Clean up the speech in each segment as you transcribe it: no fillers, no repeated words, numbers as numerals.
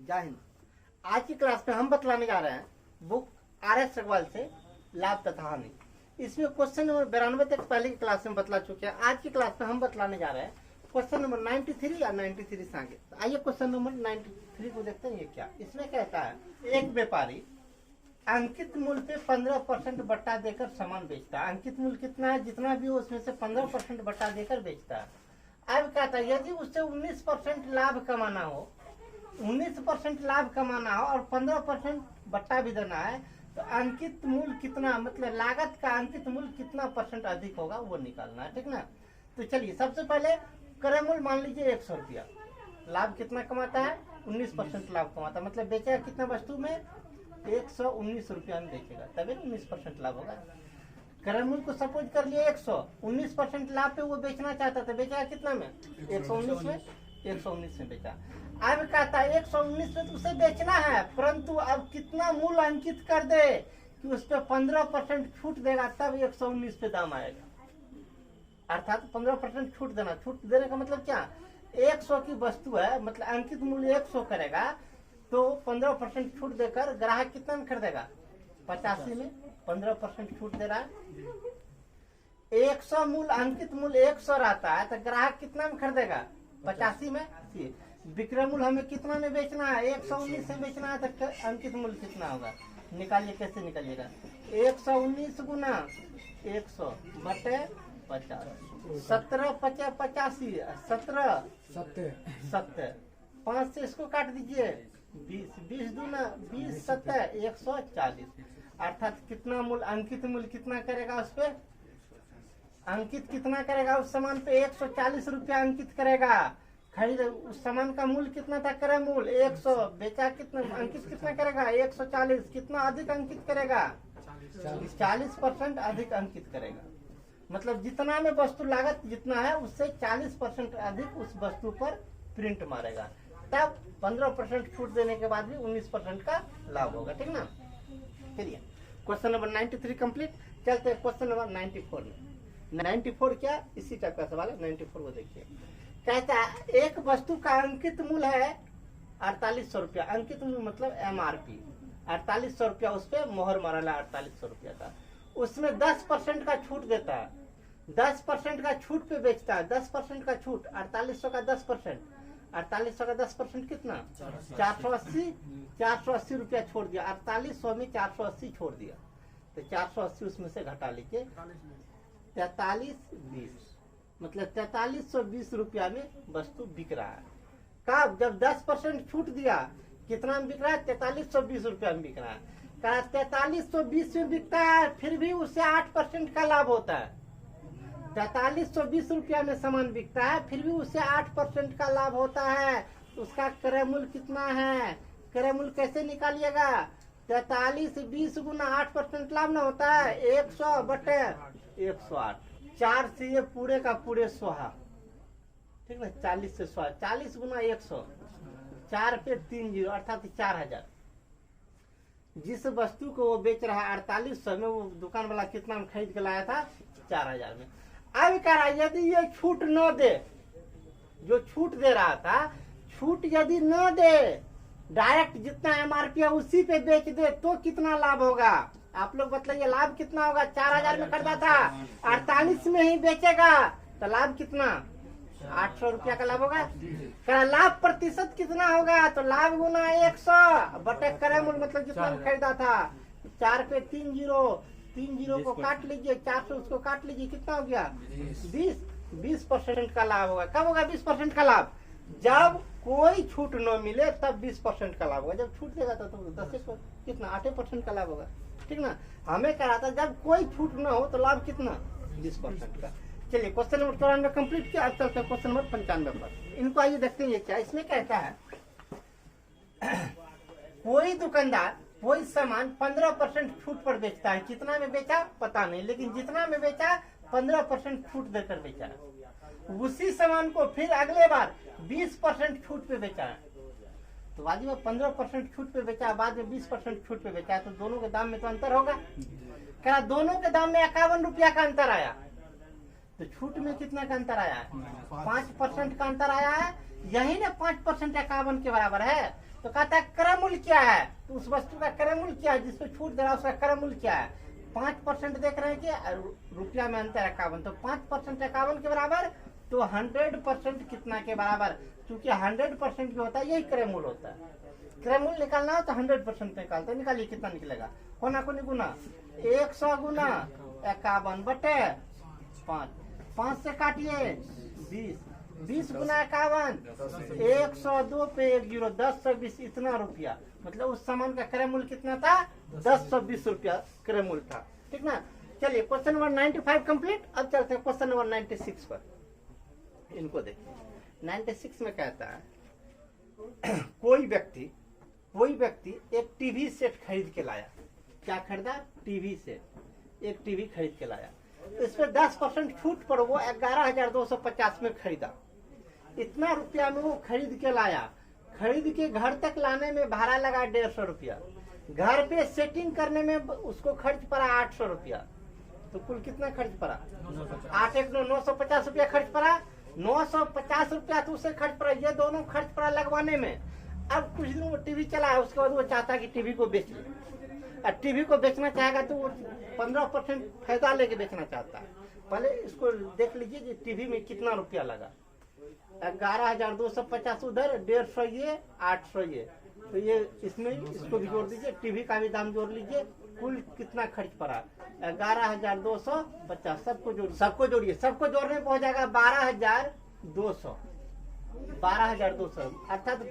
जय हिंद। आज की क्लास में हम बतलाने जा रहे हैं बुक RS अग्रवाल से लाभ तथा हानि। इसमें क्वेश्चन नंबर 92 तक पहले की क्लास में बतला चुके हैं। आज की क्लास में हम बतलाने जा रहे हैं क्वेश्चन नंबर 93 या 93 से आगे। आइए क्वेश्चन नंबर 93 को देखते हैं। ये क्या इसमें कहता है, एक व्यापारी अंकित मूल्य पे 15% बट्टा देकर सामान बेचता है। अंकित मूल्य कितना है, जितना भी हो उसमें से 15% बट्टा देकर बेचता है। अब कहता है यदि उससे 19% लाभ कमाना हो, 19% लाभ कमाना हो और 15% बट्टा भी देना है, तो अंकित मूल्य कितना, मतलब लागत का अंकित मूल्य कितना परसेंट अधिक होगा वो निकालना है। ठीक ना। तो चलिए सबसे पहले क्रय मूल्य मान लीजिए 100 रुपया। लाभ कितना कमाता है, 19% लाभ कमाता है, मतलब बेचेगा कितना वस्तु में, 119 रुपया में बेचेगा, तभी 19% लाभ होगा। क्रय मूल्य को सपोज कर लिए 100, 19% लाभ पे वो बेचना चाहता था, बेचेगा कितना में, 119 में, 119 में बेचा। अब कहता है 119 में तो उसे बेचना है, परंतु अब कितना मूल्य अंकित कर दे कि उस पर 15% छूट देगा, तब 119 पे दाम आएगा। अर्थात 15% छूट देना। छूट देने का मतलब क्या, 100 की वस्तु है, मतलब अंकित मूल्य 100 करेगा तो 15% छूट देकर ग्राहक कितना में खरीदेगा, 85 में 15% छूट दे रहा है। 100 मूल्य अंकित मूल्य 100 रहता है तो ग्राहक कितना में खरीदेगा, 85 में। विक्रय मूल्य हमें कितना में बेचना है, 119 से बेचना है, तो अंकित मूल्य कितना होगा, निकालिए। कैसे निकालिएगा, 119 गुना 100 बटे 50, 17 पचे 85, 17 70, 5 से इसको काट दीजिए, 20 दूना 20 70 140। अर्थात कितना मूल्य, अंकित मूल्य कितना करेगा, उस पे अंकित कितना करेगा, उस सामान पे 140 रुपया अंकित करेगा। खरीद उस सामान का मूल्य कितना था, क्रय मूल्य 100, बेचा कितना, अंकित कितना करेगा 140, कितना अधिक अंकित करेगा, 40% अधिक अंकित करेगा। मतलब जितना में वस्तु लागत जितना है उससे 40% अधिक उस वस्तु पर प्रिंट मारेगा, तब 15% छूट देने के बाद भी 19% का लाभ होगा। ठीक ना। चलिए क्वेश्चन नंबर 93 कंप्लीट। चलते हैं क्वेश्चन नंबर 94 में। 94 क्या, इसी टाइप का सवाल है। 94 को देखिए। कहता है एक वस्तु का अंकित मूल्य है 4800 रुपया। अंकित मूल्य मतलब MRP 4800 रुपया, उस पर मोहर मारा है 4800 रुपया का। उसमें 10% का छूट देता है, 10% का छूट पे बेचता है। 10% का छूट, 4800 का 10%, 4800 का 10% कितना, 480 रुपया छोड़ दिया। 4800 में 480 छोड़ दिया, तो 480 उसमें से घटा लीजिए, 4320, मतलब 4320 रुपया में वस्तु बिक रहा है। कब, जब 10% छूट दिया, कितना में बिक रहा है, 4320 रुपया में बिक रहा है। 4320 में बिकता है, फिर भी उससे 8% का लाभ होता है। 4320 रुपया में सामान बिकता है, फिर भी उससे 8% का लाभ होता है। उसका क्रय मूल्य कितना है, क्रय मूल्य कैसे निकालिएगा, 4320 गुना 8% लाभ ना होता है, 100 बटे 108। 4 से ये पूरे का पूरे सोहा, ठीक ना, 40 से सोहा, 40 गुना 100, 4 पे 30, अर्थात 4000। जिस वस्तु को वो बेच रहा है 4800 में, वो दुकान वाला कितना में खरीद के लाया था, 4000 में। अब कह रहा है यदि ये छूट न दे, जो छूट दे रहा था, छूट यदि न दे, डायरेक्ट जितना MRP है उसी पे बेच दे, तो कितना लाभ होगा, आप लोग बताइए। लाभ कितना होगा, 4000 में खरीदा था, 48 में ही बेचेगा, तो लाभ कितना, 800 रुपया का लाभ होगा। लाभ प्रतिशत कितना होगा, तो लाभ गुना 100 बटे क्रय मूल्य, मतलब जितना में खरीदा था, 4 पे 30 को काट लीजिए, 4 से उसको काट लीजिए, कितना हो गया, 20% का लाभ होगा। कब होगा 20% का लाभ, जब कोई छूट न मिले तब 20% का लाभ होगा। जब छूट देगा तो 10 कितना, 8% का लाभ होगा। ठीक ना। हमें कह रहा था जब कोई छूट न हो तो लाभ कितना, 20% का। चलिए क्वेश्चन नंबर 94 कंप्लीट किया। अब चलते हैं क्वेश्चन नंबर 95 पर। इनको आइए देखते हैं ये क्या। इसमें कहता है कोई दुकानदार कोई सामान 15% छूट पर बेचता है। कितना में बेचा पता नहीं, लेकिन जितना में बेचा 15% छूट देकर बेचा है। उसी सामान को फिर अगले बार 20% छूट पे बेचा है। तो बाद में 15% छूट पे बेचा, बाद में 20% छूट पे बेचा, तो दोनों के दाम में तो अंतर होगा। क्या दोनों के दाम में 51 रुपया का अंतर आया, तो छूट में कितना का अंतर आया है, 5% का अंतर आया है। यही ना 5% 51 के बराबर है। तो कहता है क्रय मूल्य क्या है, तो उस वस्तु का क्रय मूल्य क्या है जिसको छूट दे रहा है उसका क्रय मूल्य क्या है। 5% देख रहे हैं कि रुपया में अंतर 51, तो 5% 51 के बराबर, तो 100% कितना के बराबर, क्योंकि 100% जो होता है यही क्रय मूल्य होता है। क्रय मूल्य निकालना हो तो 100% निकालते, निकालिए कितना निकलेगा, होना को नहीं गुना 100 गुना 51 बटे 5, 5 से काटिए 20, 20 गुना 51, 102 पे 1 जीरो, 1020, इतना रुपया, मतलब उस सामान का क्रय मूल्य कितना था, 1020 रुपया क्रय मूल्य था। ठीक ना। चलिए क्वेश्चन नंबर 95 कंप्लीट। अब चलते हैं क्वेश्चन नंबर 96 पर। इनको देखिए 96 में कहता है कोई व्यक्ति एक टीवी सेट खरीद के लाया। क्या खरीदा, टीवी सेट, एक टीवी खरीद के लाया। इस पर 10% छूट पर वो 11,250 में खरीदा। इतना रुपया में वो खरीद के लाया, खरीद के घर तक लाने में भाड़ा लगा 150 रुपया, घर पे सेटिंग करने में उसको खर्च पड़ा 800 रुपया, तो कुल कितना खर्च पड़ा, 8 1 950 रुपया खर्च पड़ा। 950 रुपया तो उसे खर्च पड़ा, ये दोनों खर्च पड़ा लगवाने में। अब कुछ दिन वो टीवी चला, उसके बाद वो चाहता कि टीवी को बेच ले। अब टीवी को बेचना चाहेगा तो वो 15% फायदा लेके बेचना चाहता है। पहले इसको देख लीजिए कि टीवी में कितना रुपया लगा, 11,250 उधर, 150 ये, 800 ये, तो ये इसमें इसको भी जोड़ दीजिए, टीवी का भी दाम जोड़ लीजिए, कुल कितना खर्च पड़ा 11,250। सबको जोड़िए, सबको जोड़ने में हो जाएगा 12,200, 12,200, अर्थात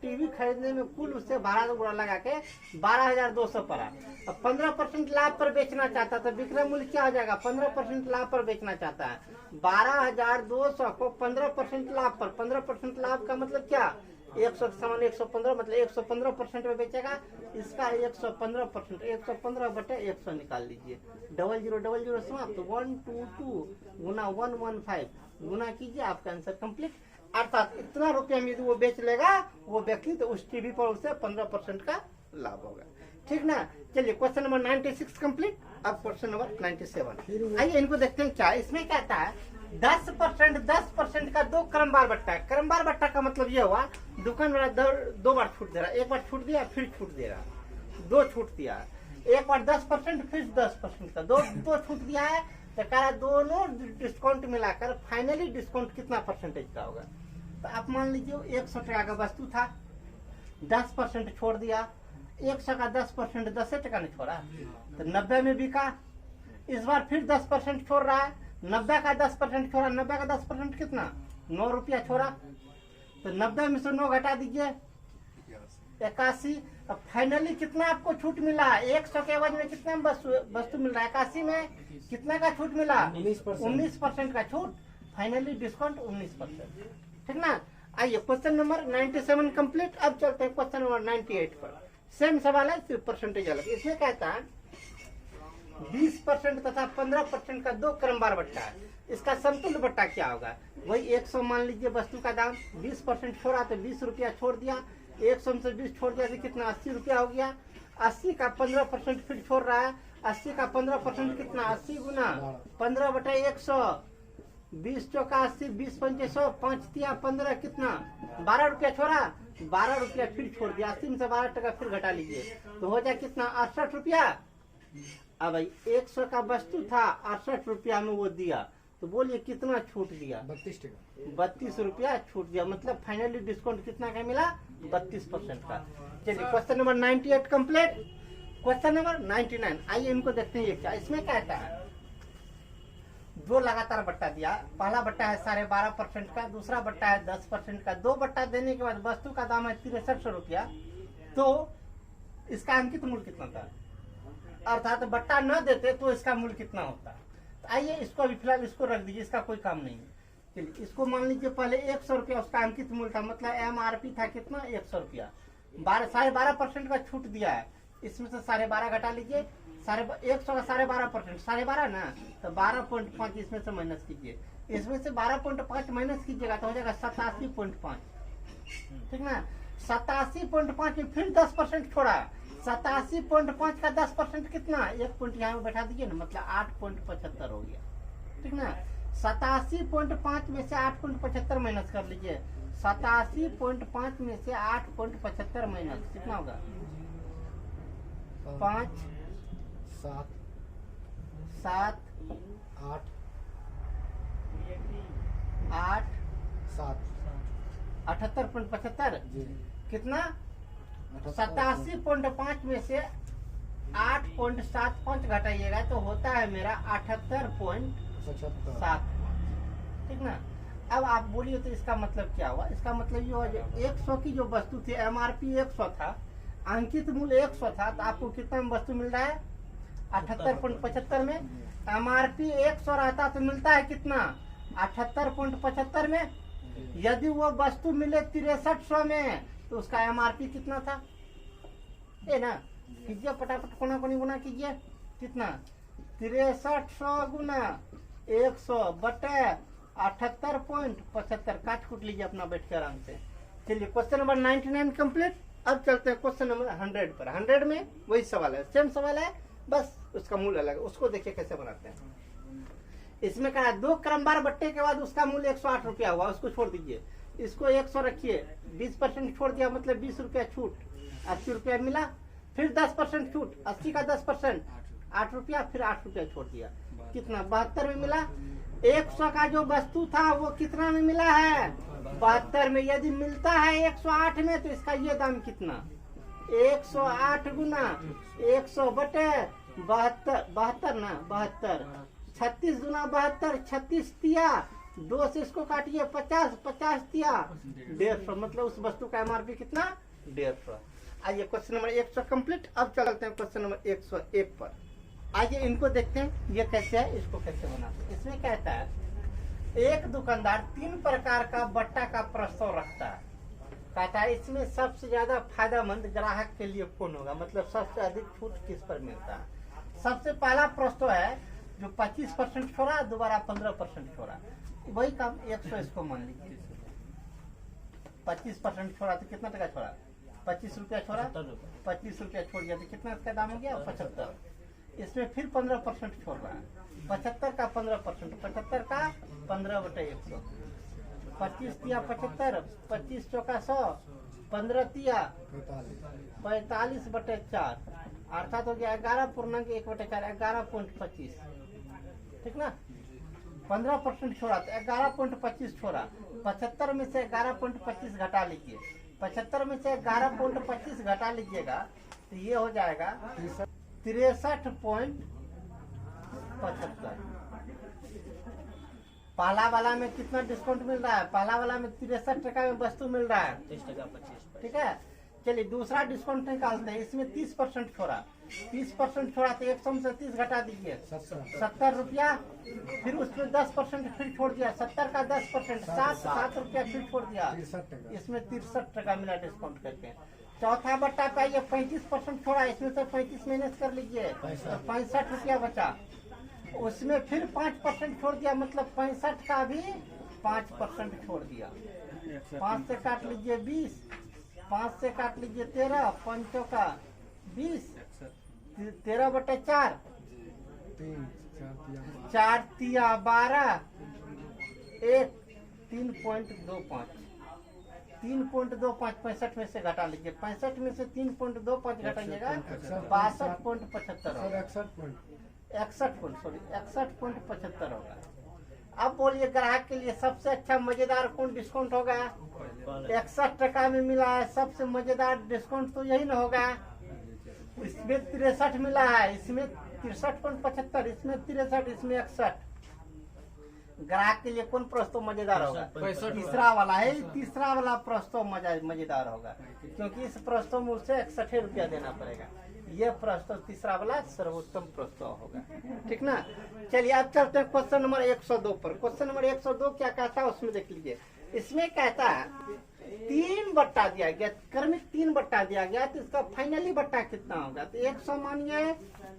टीवी खरीदने में कुल उससे भाड़ा लगा के 12,200 पड़ा। अब 15% लाभ पर बेचना चाहता था, विक्रय मूल्य क्या हो जाएगा, 15% लाभ पर बेचना चाहता है। 12,200 को 15% लाभ पर, 15% लाभ का मतलब क्या, 100 के समान 115, मतलब 115% में बेचेगा। इसका 115%, 115 बटे 100 निकाल लीजिए, 0000 समाप्त, 122 गुना 115 गुना कीजिए, आपका आंसर कंप्लीट। अर्थात इतना रुपया में यदि वो बेच लेगा वो व्यक्ति, तो उस टीवी पर उसे 15% का लाभ होगा। ठीक ना। चलिए क्वेश्चन नंबर 96 कंप्लीट। अब क्वेश्चन नंबर 97, आइए इनको देखते हैं। क्या इसमें कहता है 10% का 2 क्रमवार बट्टा है। क्रमवार बट्टा का मतलब ये हुआ दुकान वाला 2 बार छूट दे रहा है, एक बार छूट दिया फिर छूट दे रहा, 2 छूट दिया, एक बार 10% फिर 10% का, दो छूट दिया है, तो कह रहा दोनों डिस्काउंट मिलाकर फाइनली डिस्काउंट कितना परसेंटेज का होगा। तो आप मान लीजिए 100 टका का वस्तु था, 10% छोड़ दिया, 100 का 10% 10 टका ने छोड़ा, तो 90 में बिका। इस बार फिर 10% छोड़ रहा है, 90 का 10% छोड़ा, 90 का 10% कितना, 9 रुपया छोड़ा, तो 90 में से 9 घटा दीजिए, 81। अब फाइनली कितना आपको छूट मिला, 100 के एवज में कितना वस्तु मिल रहा है, 81 में कितना का छूट मिला, 19% का छूट, फाइनली डिस्काउंट 19%। ठीक ना। आइए क्वेश्चन नंबर 97 कंप्लीट। अब चलते हैं क्वेश्चन नंबर 98 पर। सेम सवाल है, सिर्फ परसेंटेज अलग। इसमें कहता है 20% तथा 15% का 2 क्रमवार बट्टा है। इसका समतुल्य बट्टा क्या होगा, वही 100 मान लीजिए वस्तु का दाम, 20% छोड़ा तो 20 रुपया छोड़ दिया, 100 में से 20 छोड़ दिया तो कितना 80 रुपया हो गया। 80 का 15% फिर छोड़ रहा है, 80 का 15% कितना, 80 गुना 15 बटा 100, 20 चौका 80, 20 पंचे 100, 5 दिया 15, कितना 12 रुपया छोड़ा, 12 रुपया फिर छोड़ दिया, 80 में से 12 टका फिर घटा लीजिए, तो हो जाए कितना 68 रुपया। अब भाई 100 का वस्तु था, 68 रुपया में वो दिया, तो बोलिए कितना छूट दिया, 32 टका, 32 रुपया छूट दिया, मतलब फाइनली डिस्काउंट कितना का मिला, 32% का। चलिए question number 98 complete. Question number 99, आइए इनको देखते हैं। ये क्या, इसमें कहता है 2 लगातार बट्टा दिया, पहला बट्टा है 12.5% का, दूसरा बट्टा है 10% का। 2 बट्टा देने के बाद वस्तु का दाम है 6300 रुपया, तो इसका अंकित मूल्य कितना था, अर्थात बट्टा न देते तो इसका मूल्य कितना होता। तो आइए इसको अभी फिलहाल इसको रख दीजिए, इसका कोई काम नहीं है। चलिए इसको मान लीजिए पहले 100 रुपया उसका अंकित मूल्य था, मतलब MRP था कितना 100 रुपया, 12.5% का छूट दिया है, इसमें से 12.5 घटा लीजिए, 100 का 12.5%, 12.5 ना, तो 12.5 इसमें से माइनस कीजिए, इसमें से 12.5 माइनस कीजिएगा तो हो जाएगा 87.5। ठीक ना। 87.5 में फिर 10% छोड़ा, 87.5 का 10% कितना, 1 पॉइंट यहाँ में बैठा दीजिए ना, मतलब 8.75 हो गया। ठीक ना। 87.5 में से 8.75 माइनस कर लीजिए। 87.5 में से 8.75 माइनस कितना होगा? 5 7 7 8 8 7 78.75 जी कितना? 87.5 में से 8.75 घटाइएगा तो होता है मेरा 78.7। ठीक ना? अब आप बोलिए तो इसका मतलब क्या हुआ? इसका मतलब ये हुआ जो 100 की जो वस्तु थी, MRP 100 था, अंकित मूल्य 100 था, तो आपको कितना में वस्तु मिल रहा है? 78.75 में। MRP 100 रहता तो मिलता है कितना? 78.75 में। यदि वो वस्तु मिले 6300 में तो उसका MRP कितना था? ये ना, कीजिए फटाफट, कोना कोनी गुना कीजिए। कितना? 6300 गुना 100 बटे 78.75। काट कूट लीजिए अपना बैठ के आराम से। चलिए क्वेश्चन नंबर 99 कंप्लीट। अब चलते हैं क्वेश्चन नंबर 100 पर। 100 में वही सवाल है, सेम सवाल है, बस उसका मूल्य अलग है। उसको देखिए कैसे बनाते हैं। इसमें कहा 2 क्रमवार बट्टे के बाद उसका मूल्य 108 रुपया हुआ, उसको छोड़ दीजिए। इसको 100 रखिए, 20% छोड़ दिया मतलब 20 रुपया छूट, 80 रुपया मिला। फिर 10% छूट, 80 का 10% 8 रुपया, फिर 8 रुपया छोड़ दिया, कितना? 72 में मिला। 100 का जो वस्तु था वो कितना में मिला है? 72 में। यदि मिलता है 108 में तो इसका ये दाम कितना? 108 गुना 100 बटे 72, 72 ना 72, 36 गुना 72, 36 तिया 2 से इसको काटिए 50, 50 तिया 150, मतलब उस वस्तु का MRP कितना? 150। आइए क्वेश्चन नंबर 100 कंप्लीट। अब चलते हैं क्वेश्चन नंबर 101 पर। आइए इनको देखते हैं ये कैसे है, इसको कैसे बनाते हैं। इसमें कहता है एक दुकानदार 3 प्रकार का बट्टा का प्रस्ताव रखता है। कहता है इसमें सबसे ज्यादा फायदेमंद ग्राहक के लिए कौन होगा, मतलब सबसे अधिक छूट किस पर मिलता है। सबसे पहला प्रस्ताव है जो 25% छोड़ा, दोबारा 15% छोड़ा। वही काम 100 इसको मान लीजिए। 25% छोड़ा तो कितना टका छोड़ा? 25 रुपया छोड़ा, 25 रुपया छोड़ दिया तो कितना इसका दाम हो गया? 75। इसमें फिर 15% छोड़ रहा है, 75 का 15%, 75 का 15 बटे 100, 25 तिया 75, 25 चौका 100, 15 तिया 45 बटे 4, अर्थात हो गया 11.1 बटे 4, 11.25। ठीक ना? 15% छोड़ा तो 11.25 छोड़ा। 75 में से 11.25 घटा लीजिए, 75 में से 11.25 घटा लीजिएगा तो ये हो जाएगा 63.75। पहला वाला में कितना डिस्काउंट मिल रहा है? पहला वाला में 63 टका में वस्तु मिल रहा है, 30 टका 25। ठीक है, चलिए दूसरा डिस्काउंट निकालते हैं। इसमें 30% छोड़ा, 30% छोड़ा तो 100 से 30 घटा दीजिए 70 रुपया, फिर उसमें 10% फिर छोड़ दिया, 70 का 10% 7 रुपया फिर छोड़ दिया, इसमें 63 टका मिला डिस्काउंट करके। चौथा बट्टा पाइए 35% छोड़ा, इसमें से 35 माइनस कर लीजिए तो 65 रुपया बचा। उसमें फिर 5% छोड़ दिया, मतलब 65 का भी 5% छोड़ दिया। 5 से काट लीजिए 20, 5 से काट लीजिए 13, 5 का 20, 13 बटे 4, 4 तिया 12, 1 3.25, 3.25 65 में से घटा लीजिए, 65 में से 3.25 घटाइएगा 62.75 61.75 होगा। अब बोलिए ग्राहक के लिए सबसे अच्छा मजेदार कौन डिस्काउंट होगा? 61 टका में मिला है, सबसे मजेदार डिस्काउंट तो यही ना होगा। इसमें 63 मिला है, इसमें 63.75, इसमें 63, इसमें 61। ग्राहक के लिए कौन प्रस्ताव मजेदार होगा? तीसरा वाला है, तीसरा वाला प्रस्ताव मजेदार होगा, क्योंकि इस प्रस्ताव में उसे 61 रुपया देना पड़ेगा। यह प्रस्ताव तीसरा वाला सर्वोत्तम प्रस्ताव होगा। ठीक ना? चलिए अब चलते हैं क्वेश्चन नंबर 102 पर। क्वेश्चन नंबर 102 क्या कहता है उसमें देख लीजिए। इसमें कहता है 3 बट्टा दिया गया, क्रमिक 3 बट्टा दिया गया, तो इसका फाइनली बट्टा कितना होगा? तो 100 मानिए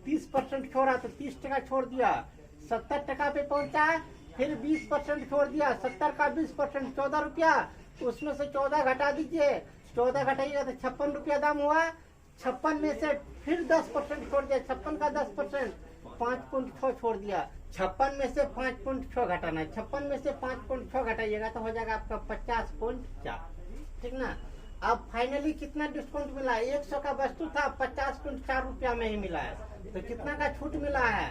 30% छोड़ा तो 30 टका छोड़ दिया, 70 टका पे पहुंचा, फिर 20% छोड़ दिया, 70 का 20% 14 रुपया, उसमें से 14 घटा दीजिए, 14 घटाइएगा तो 56 रुपया दाम हुआ। 56 में से फिर 10% छोड़ दिया, 56 का 10% 5.6 छोड़ दिया, 56 में से 5.6 घटाना है। 56 में से 5.6 घटाइएगा तो हो जाएगा आपका 50.4। ठीक ना। अब फाइनली कितना डिस्काउंट मिला है? 100 का वस्तु था, 50.4 रुपया में ही मिला है, तो कितना का छूट मिला है?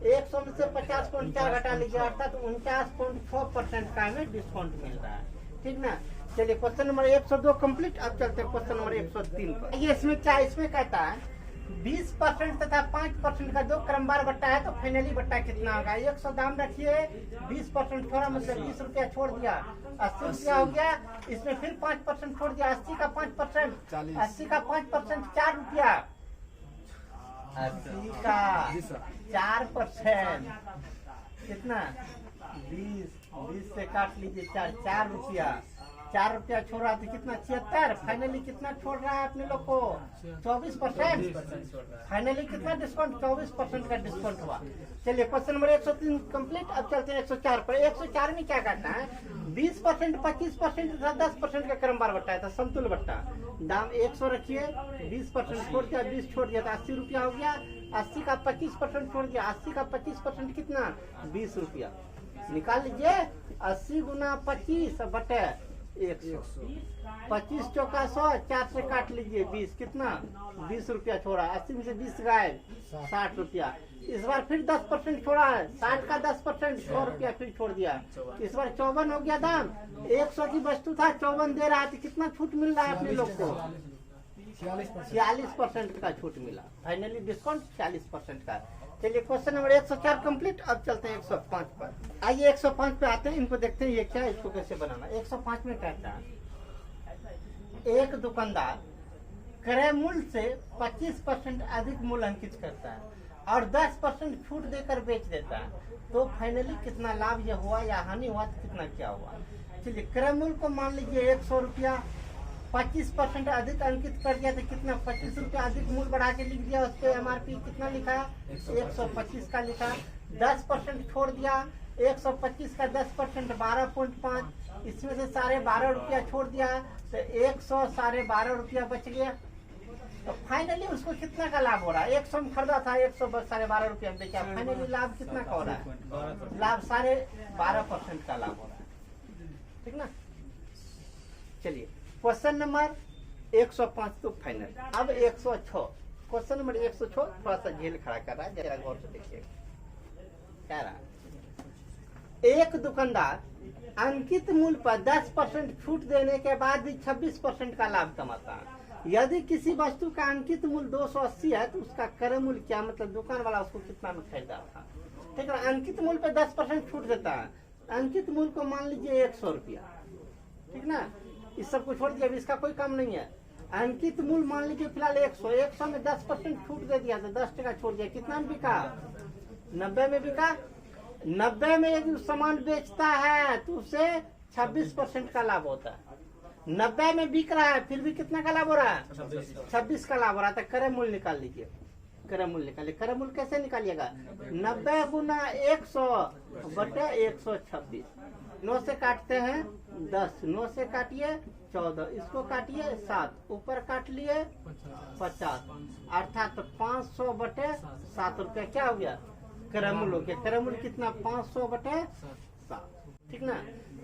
100 में से 50.4 घटा लीजिए, अर्थात 49.6% का हमें डिस्काउंट मिल रहा है। ठीक ना। चलिए क्वेश्चन नंबर 102 कंप्लीट। अब चलते हैं क्वेश्चन नंबर 103 पर। ये इसमें क्या, इसमें कहता है 20% तथा 5% का दो क्रमवार बट्टा है, तो फाइनली बट्टा कितना होगा? 100 दाम रखिए, 20% छोड़ा मतलब 20 रुपया छोड़ दिया, 80 रुपया हो गया। इसमें फिर 5% छोड़ दिया, 80 का 5%, 80 का 5% 4 रुपया, 80 का 4% कितना? 20 से काट लीजिए 4 रुपया, 4 रुपया छोड़ रहा तो कितना? 76। फाइनली कितना छोड़ रहा है अपने लोग को? 24%। फाइनली कितना डिस्काउंट? 24% का डिस्काउंट हुआ। चलिए क्वेश्चन नंबर 103 कंप्लीट। अब चलते हैं 104 पर। 104 में क्या करना है? 20%, 25% तथा 10% का क्रमवार बट्टा है, तो समतुल बट्टा। दाम 100 रखिए, 20% छोड़ दिया, 20 छोड़ दिया तो 80 रुपया हो गया। 80 का 25% छोड़ दिया, 80 का 25% कितना? 20 रुपया। निकाल लीजिए, 80 गुना 25 बटे 100, 25 चौका 100, 4 से काट लीजिए 20, कितना? 20 रुपया छोड़ा, 80 में से 20 गायब, 60 रुपया। इस बार फिर 10% छोड़ा है, 60 का 10%, 100 रुपया फिर छोड़ दिया। इस बार 54 हो गया दाम। 100 की वस्तु था, 54 दे रहा है, तो कितना छूट मिल रहा है अपने लोग को? 46% का छूट मिला। फाइनली डिस्काउंट 46% का। चलिए क्वेश्चन नंबर 104 कंप्लीट। अब चलते हैं 105 पर। आइए 105 पे आते हैं, इनको देखते हैं ये क्या, इसको कैसे बनाना। 105 में कहता है एक दुकानदार क्रय मूल्य से 25% अधिक मूल्य अंकित करता है और 10% छूट देकर बेच देता है, तो फाइनली कितना लाभ यह हुआ या हानि हुआ, तो कितना क्या हुआ? चलिए क्रय मूल्य को मान लीजिए 100 रुपया, 25% अधिक अंकित कर दिया तो कितना? 25 रुपया अधिक मूल्य बढ़ा के लिख दिया, उस पर MRP कितना लिखा? 125 का लिखा। 10% छोड़ दिया, 125 का 10% 12.5, इसमें से साढ़े 12 रुपया छोड़ दिया तो 100 साढ़े 12 रुपया बच गया। तो फाइनली उसको कितना का लाभ हो रहा है? 100 में खरीदा था, 100 साढ़े 12 रुपया में बेचा, फाइनली लाभ कितना का हो रहा है? लाभ साढ़े 12% का लाभ हो रहा है। ठीक ना। चलिए क्वेश्चन नंबर 105 तो फाइनल। अब 106 क्वेश्चन नंबर 106 थोड़ा सा झेल खड़ा कर रहा है, जरा गौर से देखिए। कह रहा एक दुकानदार अंकित मूल्य पर 10% छूट देने के बाद भी 26% का लाभ कमाता है। यदि किसी वस्तु का अंकित मूल्य 280 है तो उसका क्रय मूल्य क्या, मतलब दुकान वाला उसको कितना में खरीदा था? ठीक है, अंकित मूल्य पे 10% छूट देता है। अंकित मूल्य को मान लीजिए 100 रुपया। ठीक ना। इस सब को छोड़ दिया, इसका कोई काम नहीं है। अंकित मूल्य मान लीजिए फिलहाल 100 में 10% छूट दे दिया तो 10 टका छोड़ दिया, कितना में बिका? 90 में बिका। 90 में यदि सामान बेचता है तो उसे 26% का लाभ होता है। 90 में बिक रहा है फिर भी कितना का लाभ हो रहा है? 26 का लाभ हो रहा है। तो क्रय मूल्य निकाल लीजिए, क्रय मूल्य निकालिए। क्रय मूल्य कैसे निकालिएगा? 90 गुना 100 बटे 126। 9 से काटते हैं 10, 9 से काटिए 14, इसको काटिए 7, ऊपर काट लिए 50, अर्थात 500 बटे 7 रुपया क्या हो गया? क्रय मूल्य हो गया। क्रय मूल्य कितना? 500 बटे 7। ठीक ना।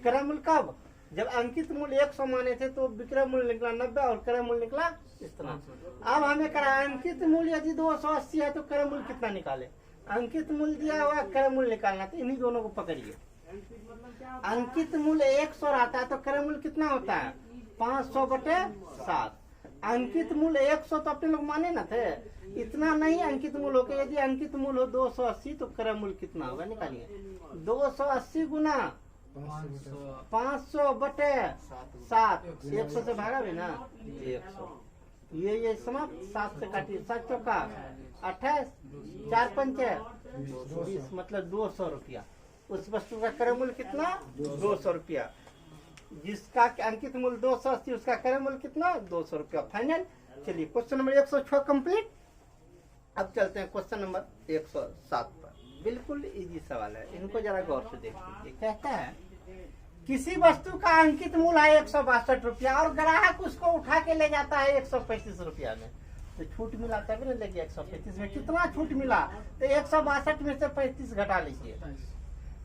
क्रय मूल्य कब? जब अंकित मूल्य 100 माने थे तो विक्रय मूल्य निकला 90 और क्रय मूल्य निकला इस तरह। अब हमें करा अंकित मूल्य यदि 280 है तो क्रय मूल्य कितना निकाले? अंकित मूल्य दिया हुआ, क्रय मूल्य निकालना, तो इन्हीं दोनों को पकड़िए। अंकित मूल्य 100 रहता है तो क्रय मूल्य कितना होता है? 500 बटे 7। अंकित मूल्य 100 तो अपने लोग माने ना थे, इतना नहीं अंकित मूल्य हो गया। यदि अंकित मूल्य हो 280 तो क्रय मूल्य कितना होगा? निकालिए। 280 गुना 500 बटे 7, 100 से भागा भी ना 100, ये समाप्त। 7 से काटिए, 7 चौका 28, 4 पंचे 20, मतलब 200 रुपया। उस वस्तु का क्रय मूल्य कितना? 200 रुपया। जिसका अंकित मूल्य 280 उसका क्रय मूल्य कितना? 200 रुपया। फाइनल। चलिए क्वेश्चन नंबर 106 कंप्लीट। अब चलते हैं क्वेश्चन नंबर 107 पर। बिल्कुल इजी सवाल है, इनको जरा गौर से देख लीजिए। कहता है किसी वस्तु का अंकित मूल्य है 162 रुपया और ग्राहक उसको उठा के ले जाता है 135 रुपया में। तो छूट मिला तभी ना लेंगे 135 में। कितना छूट मिला? तो 162 में से 35 घटा लीजिए,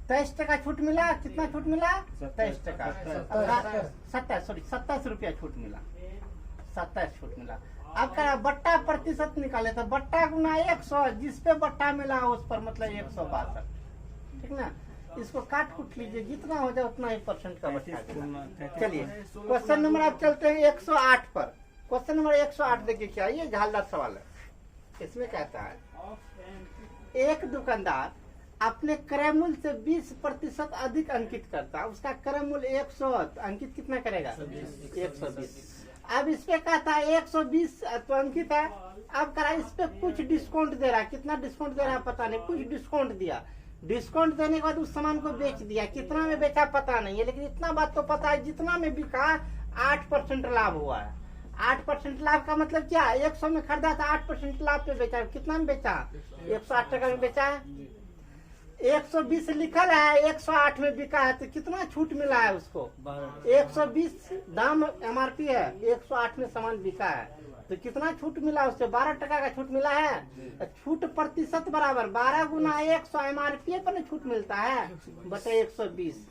23% छूट मिला। कितना छूट मिला? 23%, 27 रुपया छूट मिला, 27 छूट मिला। अब क्या बट्टा प्रतिशत निकाले तो बट्टा गुना 100, जिसपे बट्टा मिला उस पर मतलब 162, ठीक ना। इसको काट कुट लीजिए, जितना हो जाए उतना ही परसेंट का बट्टा देना। चलिए क्वेश्चन नंबर आप चलते हैं 108 पर। क्वेश्चन नंबर 108 देखिए क्या, ये झालदार सवाल है। इसमें कहता है एक दुकानदार अपने क्रय मूल्य से 20% अधिक अंकित करता है। उसका क्रय मूल्य 100, अंकित कितना करेगा? 120। अब इस पे कहता है 120 तो अंकित है। अब करा इस पे कुछ डिस्काउंट दे रहा है। कितना डिस्काउंट दे रहा है पता नहीं, कुछ डिस्काउंट दिया। डिस्काउंट देने के बाद उस सामान को बेच दिया। कितना में बेचा पता नहीं है, लेकिन इतना बात तो पता है जितना में बिका 8% लाभ हुआ है। 8% लाभ का मतलब क्या? 100 में खरीदा था, 8% लाभ पे बेचा। कितना में बेचा? 108 टका में बेचा है। 120 लिखल है, 108 में बिका है, तो कितना छूट मिला है उसको? 120 दाम MRP है, 108 में सामान बिका है, तो कितना छूट मिला उससे? 12% का छूट मिला है। छूट प्रतिशत बराबर 12 गुना 100 MRP पर छूट मिलता है बटे 120।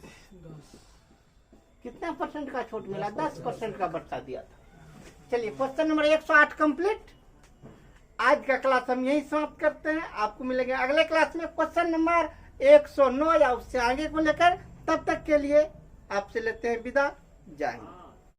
कितना परसेंट का छूट मिला? 10% का बट्टा दिया था। चलिए क्वेश्चन नंबर 108 कंप्लीट। आज का क्लास हम यही समाप्त करते हैं। आपको मिलेंगे अगले क्लास में क्वेश्चन नंबर 109 या उससे आगे को लेकर। तब तक के लिए आपसे लेते हैं विदा। जय हिंद।